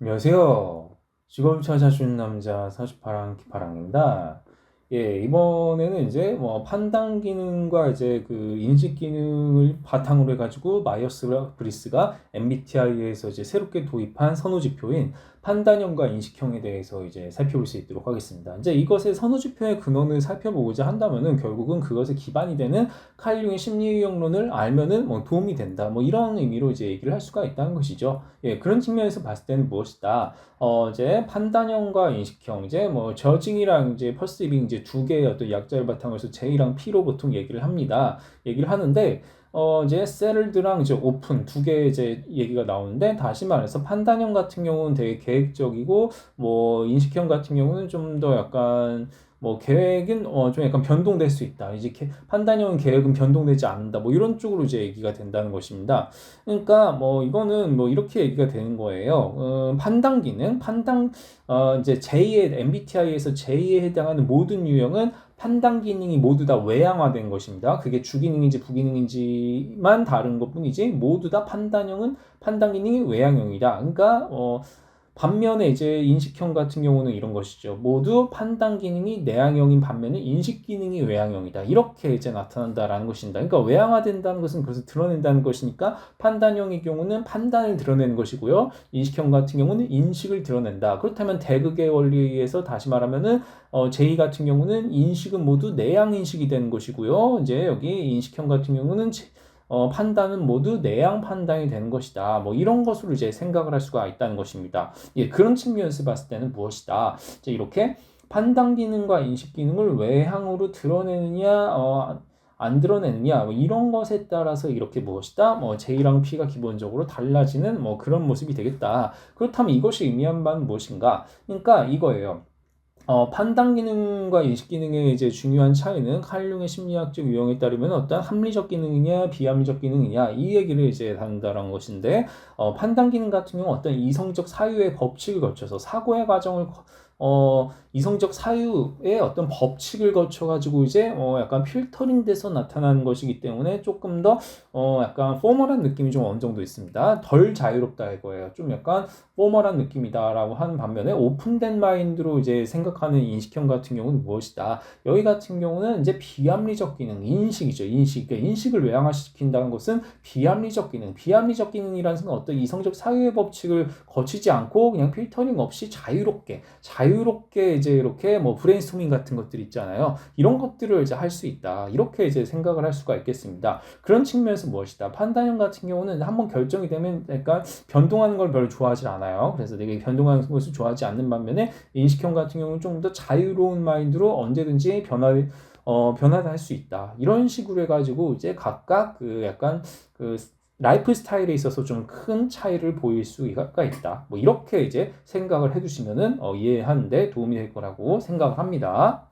안녕하세요. 직업을 찾아주는 남자 48랑 기파랑입니다. 예, 이번에는 이제 뭐 판단 기능과 이제 그 인식 기능을 바탕으로 해가지고 마이어스 브리스가 MBTI에서 이제 새롭게 도입한 선호 지표인 판단형과 인식형에 대해서 이제 살펴볼 수 있도록 하겠습니다. 이제 이것의 선호 지표의 근원을 살펴보고자 한다면은 결국은 그것에 기반이 되는 칼 융의 심리유형론을 알면은 뭐 도움이 된다. 뭐 이런 의미로 이제 얘기를 할 수가 있다는 것이죠. 예, 그런 측면에서 봤을 때는 무엇이다? 이제 판단형과 인식형, 이제 뭐 저징이랑 이제 퍼시빙 이제 두 개의 어떤 약자를 바탕으로 해서 J랑 P로 보통 얘기를 합니다. 얘기를 하는데, 이제 셀드랑 이제 오픈 두 개의 이제 얘기가 나오는데, 다시 말해서 판단형 같은 경우는 되게 계획적이고, 뭐 인식형 같은 경우는 좀 더 약간 뭐 계획은 좀 약간 변동될 수 있다. 이제 판단형 계획은 변동되지 않는다. 뭐 이런 쪽으로 이제 얘기가 된다는 것입니다. 그러니까 뭐 이거는 뭐 이렇게 얘기가 되는 거예요. 판단 기능, 이제 J의 MBTI에서 J에 해당하는 모든 유형은 판단 기능이 모두 다 외향화된 것입니다. 그게 주기능인지 부기능인지만 다른 것뿐이지 모두 다 판단형은 판단 기능이 외향형이다. 그러니까 반면에 이제 인식형 같은 경우는 이런 것이죠. 모두 판단 기능이 내향형인 반면에 인식 기능이 외향형이다. 이렇게 이제 나타난다라는 것입니다. 그러니까 외향화된다는 것은 그것을 드러낸다는 것이니까 판단형의 경우는 판단을 드러내는 것이고요. 인식형 같은 경우는 인식을 드러낸다. 그렇다면 대극의 원리에 의해서 다시 말하면은 J 같은 경우는 인식은 모두 내향 인식이 되는 것이고요. 이제 여기 인식형 같은 경우는 판단은 모두 내향 판단이 되는 것이다. 뭐 이런 것으로 이제 생각을 할 수가 있다는 것입니다. 예, 그런 측면에서 봤을 때는 무엇이다. 이제 이렇게 판단 기능과 인식 기능을 외향으로 드러내느냐, 안 드러내느냐, 뭐 이런 것에 따라서 이렇게 무엇이다. 뭐 J랑 P가 기본적으로 달라지는 뭐 그런 모습이 되겠다. 그렇다면 이것이 의미한 바는 무엇인가? 그러니까 이거예요. 판단 기능과 인식 기능의 이제 중요한 차이는 칼융의 심리학적 유형에 따르면 어떤 합리적 기능이냐 비합리적 기능이냐 이 얘기를 이제 한다는 것인데 판단 기능 같은 경우 어떤 이성적 사유의 법칙을 거쳐서 사고의 과정을 이성적 사유의 어떤 법칙을 거쳐가지고 이제 약간 필터링 돼서 나타나는 것이기 때문에 조금 더 약간 포멀한 느낌이 좀 어느 정도 있습니다. 덜 자유롭다 이거예요. 좀 약간 포멀한 느낌이다라고 하는 반면에 오픈된 마인드로 이제 생각하는 인식형 같은 경우는 무엇이다? 여기 같은 경우는 이제 비합리적 기능, 인식이죠. 인식. 그러니까 인식을 외향화시킨다는 것은 비합리적 기능. 비합리적 기능이라는 것은 어떤 이성적 사유의 법칙을 거치지 않고 그냥 필터링 없이 자유롭게 이제 이렇게 뭐 브레인스토밍 같은 것들 있잖아요. 이런 것들을 이제 할 수 있다. 이렇게 이제 생각을 할 수가 있겠습니다. 그런 측면에서 무엇이다? 판단형 같은 경우는 한번 결정이 되면 약간 변동하는 걸 별로 좋아하지 않아요. 그래서 되게 변동하는 것을 좋아하지 않는 반면에 인식형 같은 경우는 좀 더 자유로운 마인드로 언제든지 변화를 할 수 있다. 이런 식으로 해가지고 이제 각각 그 약간 그 라이프 스타일에 있어서 좀 큰 차이를 보일 수가 있다. 뭐 이렇게 이제 생각을 해두시면은 이해하는데 도움이 될 거라고 생각을 합니다.